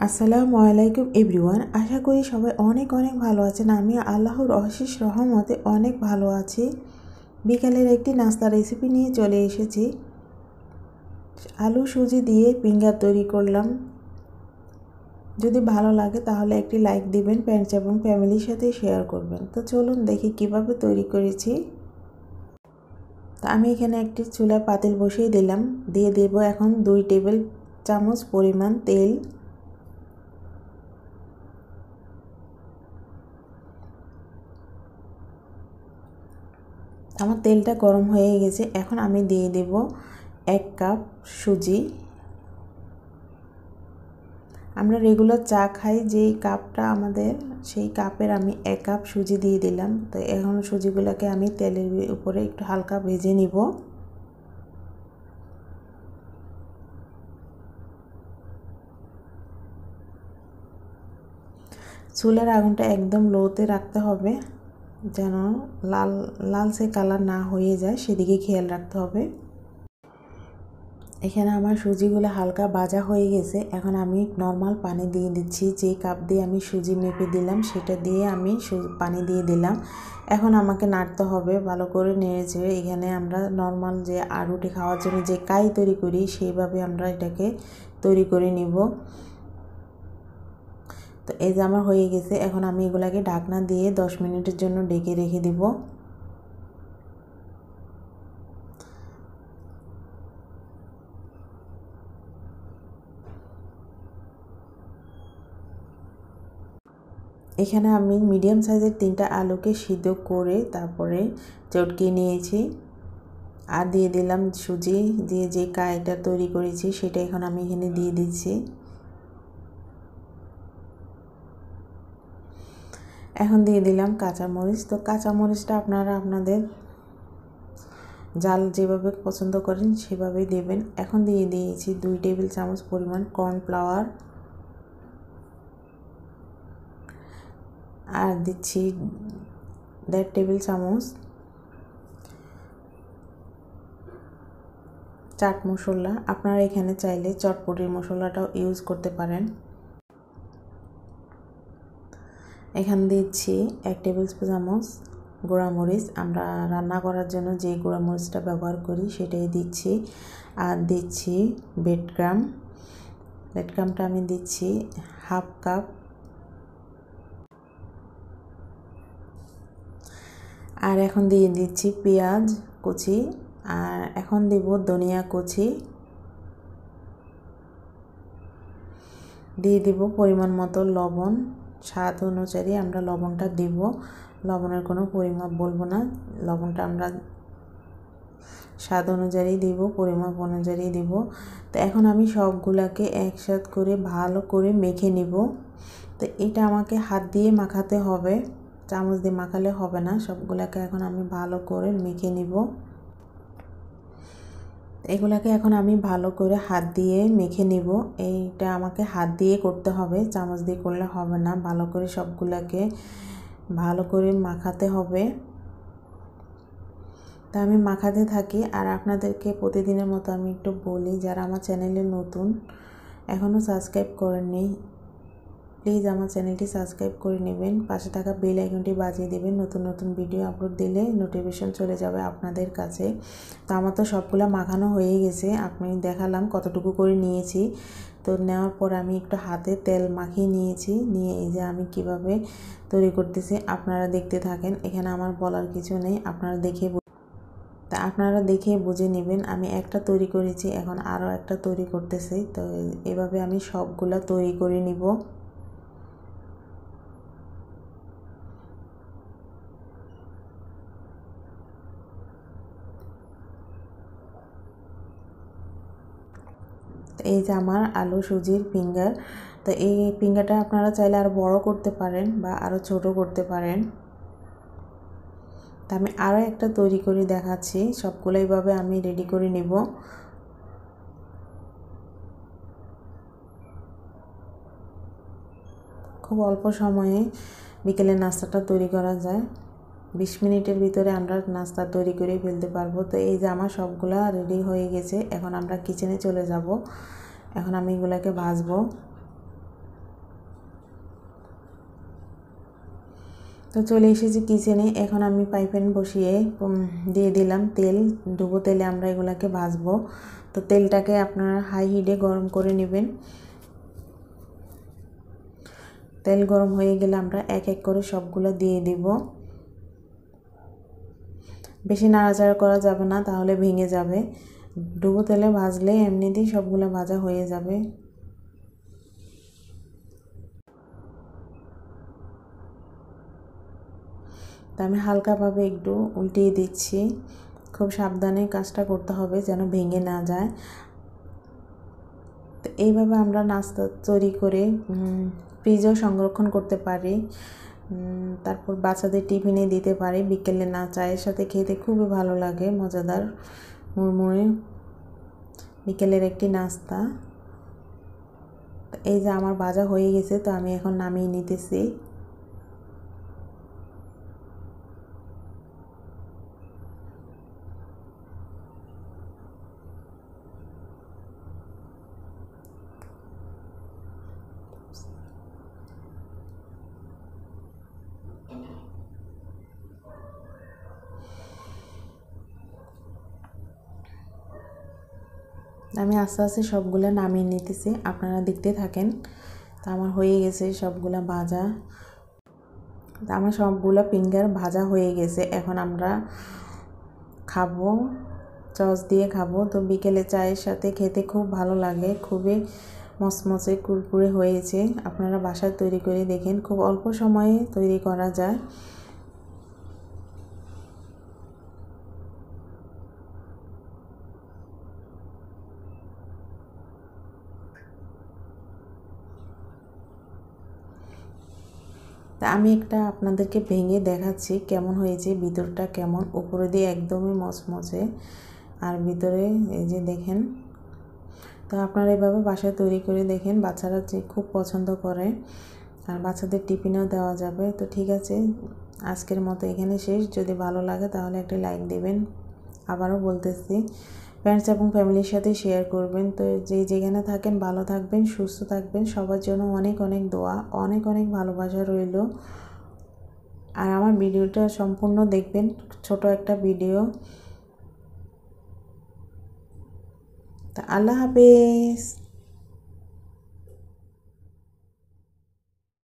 আসসালামু আলাইকুম এভরিওয়ান। আশা করি সবাই অনেক ভালো আছেন। আমি আল্লাহর অশেষ রহমতে অনেক ভালো আছি। বিকালের একটি নাস্তা রেসিপি নিয়ে চলে এসেছি। আলু সুজি দিয়ে ফিঙ্গার তৈরি করলাম। যদি ভালো লাগে তাহলে একটি লাইক দিবেন, ফ্রেন্ডস এবং ফ্যামিলির সাথে শেয়ার করবেন। তো চলুন দেখি কিভাবে তৈরি করেছি। তো আমি এখানে একটি চুলায় পাতিল বসিয়ে দিলাম। দিয়ে দেব এখন 2 টেবিল চামচ পরিমাণ তেল। আমার তেলটা গরম হয়ে গেছে। এখন আমি দিয়ে দেব 1 কাপ সুজি। আমরা রেগুলার চা খাই যেই কাপটা আমাদের, সেই কাপের আমি 1 কাপ সুজি দিয়ে দিলাম। তো এখন সুজিগুলোকে আমি তেলের উপরে একটু হালকা ভেজে নিব। চুলার আগুনটা একদম লোতে রাখতে হবে, যেন লালচে কালার না হয়ে যায়, সেদিকে খেয়াল রাখতে হবে। এখানে আমার সুজিগুলো হালকা ভাজা হয়ে গেছে। এখন আমি নর্মাল পানি দিয়ে দিচ্ছি। যে কাপ দিয়ে আমি সুজি মেপে দিলাম সেটা দিয়ে আমি পানি দিয়ে দিলাম। এখন আমাকে নাড়তে হবে ভালো করে, নেড়েচেড়ে। এখানে আমরা নর্মাল যে রুটি খাওয়ার জন্য যে কাই তৈরি করি সেইভাবে আমরা এটাকে তৈরি করে নিব। তো এই যে আমার হয়ে গেছে। এখন আমি এগুলাকে ঢাকনা দিয়ে 10 মিনিটের জন্য ঢেকে রেখে দিব। এখানে আমি মিডিয়াম সাইজের 3টা আলুকে সিদ্ধ করে তারপরে চটকিয়ে নিয়েছি। আর দিয়ে দিলাম সুজি দিয়ে যে কাইটা তৈরি করেছি সেটা এখন আমি এখানে দিয়ে দিচ্ছি। এখন দিয়ে দিলাম কাঁচামরিচ। তো কাঁচামরিচটা আপনারা আপনাদের জাল যেভাবে পছন্দ করেন সেভাবেই দেবেন। এখন দিয়ে দিয়েছি 2 টেবিল চামচ পরিমাণ কর্নফ্লাওয়ার। আর দিচ্ছি 1.5 টেবিল চামচ চাট মশলা। আপনারা এখানে চাইলে চটপটির মশলাটাও ইউজ করতে পারেন। এখানে দিচ্ছি 1 টেবিল চামচ গুঁড়ামরিচ। আমরা রান্না করার জন্য যে গুঁড়ামরিচটা ব্যবহার করি সেটাই দিচ্ছি। আর দিচ্ছি বেডক্রামটা আমি দিচ্ছি 1/2 কাপ। আর এখন দিয়ে দিচ্ছি পেঁয়াজ কুচি। আর এখন দেব ধনিয়া কুচি। দিয়ে দেব পরিমাণ মতো লবণ। স্বাদ অনুযায়ী আমরা লবণটা দেব। লবণের কোনো পরিমাপ বলবো না, লবণটা আমরা স্বাদ অনুযায়ী দেব, পরিমাপ অনুযায়ী দেব। তো এখন আমি সবগুলাকে একসাথ করে ভালো করে মেখে নিব। তো এটা আমাকে হাত দিয়ে মাখাতে হবে, চামচ দিয়ে মাখালে হবে না। সবগুলাকে এখন আমি ভালো করে মেখে নিব। এগুলাকে এখন আমি ভালো করে হাত দিয়ে মেখে নিব। এইটা আমাকে হাত দিয়ে করতে হবে, চামচ দিয়ে করলে হবে না। ভালো করে সবগুলাকে ভালো করে মাখাতে হবে। তা আমি মাখাতে থাকি। আর আপনাদেরকে প্রতিদিনের মতো আমি একটু বলি, যারা আমার চ্যানেলে নতুন এখনও সাবস্ক্রাইব করেননি, প্লিজ আমার চ্যানেলটি সাবস্ক্রাইব করে নেবেন। পাশে থাকা বেল আইকনটি বাজিয়ে দেবেন। নতুন ভিডিও আপলোড দিলে নোটিফিকেশন চলে যাবে আপনাদের কাছে। তো আমার তো সবগুলো মাখানো হয়ে গেছে, আপনি দেখালাম কতটুকু করে নিয়েছি। তো নেওয়ার পর আমি একটু হাতে তেল মাখিয়ে নিয়েছি। নিয়ে এই যে আমি কিভাবে তৈরি করতেছি আপনারা দেখতে থাকেন। এখানে আমার বলার কিছু নেই, আপনারা দেখে বুঝে নেবেন। আমি একটা তৈরি করেছি, এখন আরও একটা তৈরি করতেছি। তো এভাবে আমি সবগুলা তৈরি করে নিব। এই যে আমার আলু সুজির ফিঙ্গার। তো এই ফিঙ্গারটা আপনারা চাইলে আরও বড় করতে পারেন বা আরও ছোট করতে পারেন। তা আমি আরও একটা তৈরি করে দেখাচ্ছি। সবগুলো এইভাবে আমি রেডি করে নেব। খুব অল্প সময়ে বিকেলের নাস্তাটা তৈরি করা যায়। 20 মিনিটের ভিতরে আমরা নাস্তা তৈরি করে ফেলতে পারবো। তো এই যে আমার সবগুলা রেডি হয়ে গেছে। এখন আমরা কিচেনে চলে যাব। এখন আমি এগুলাকে ভাজবো। তো চলে এসেছি কিচেনে। এখন আমি ফ্রাই প্যান বসিয়ে দিয়ে দিলাম তেল। ডুবো তেলে আমরা এগুলাকে ভাজবো। তো তেলটাকে আপনারা হাই হিটে গরম করে নেবেন। তেল গরম হয়ে গেলে আমরা এক এক করে সবগুলো দিয়ে দিব। বেশি নাড়াচাড়া করা যাবে না, তাহলে ভেঙে যাবে। ডুবো তেলে ভাজলে এমনিতেই সবগুলো ভাজা হয়ে যাবে। তো আমি হালকাভাবে একটু উল্টিয়ে দিচ্ছি। খুব সাবধানে কাজটা করতে হবে যেন ভেঙে না যায়। তো এইভাবে আমরা নাস্তা তৈরি করে ফ্রিজেও সংরক্ষণ করতে পারি। তারপর বাচ্চাদের টিফিনে দিতে পারি। বিকেলে না চায়ের সাথে খেতে খুবই ভালো লাগে, মজাদার মুড়মুড়ে বিকেলের একটি নাস্তা। এই যে আমার ভাজা হয়ে গেছে, তো আমি এখন নামিয়ে নিতেছি। আমি আস্তে আস্তে সবগুলো নামিয়ে নিতেছি, আপনারা দেখতে থাকেন। তো আমার হয়ে গেছে সবগুলা ভাজা। আমার সবগুলো ফিঙ্গার ভাজা হয়ে গেছে। এখন আমরা খাবো, সস দিয়ে খাবো। তো বিকেলে চায়ের সাথে খেতে খুব ভালো লাগে, খুবই মচমচে কুরকুরে হয়েছে। আপনারা বাসায় তৈরি করে দেখেন, খুব অল্প সময়ে তৈরি করা যায়। তা আমি একটা আপনাদেরকে ভেঙে দেখাচ্ছি কেমন হয়েছে, ভিতরটা কেমন। উপরে দিয়ে একদমই মচমচে, আর ভিতরে এই যে দেখেন। তো আপনারা এভাবে বাসায় তৈরি করে দেখেন, বাচ্চারা যে খুব পছন্দ করে, আর বাচ্চাদের টিফিনেও দেওয়া যাবে। তো ঠিক আছে, আজকের মতো এখানে শেষ। যদি ভালো লাগে তাহলে একটা লাইক দেবেন। আবারও বলতেছি, ফ্রেন্ডস এবং ফ্যামিলির সাথে শেয়ার করবেন। তো যেখানে থাকেন ভালো থাকবেন, সুস্থ থাকবেন। সবার জন্য অনেক অনেক দোয়া, অনেক অনেক ভালোবাসা রইল। আর আমার ভিডিওটা সম্পূর্ণ দেখবেন, ছোট একটা ভিডিও। তা আল্লাহ হাফেজ।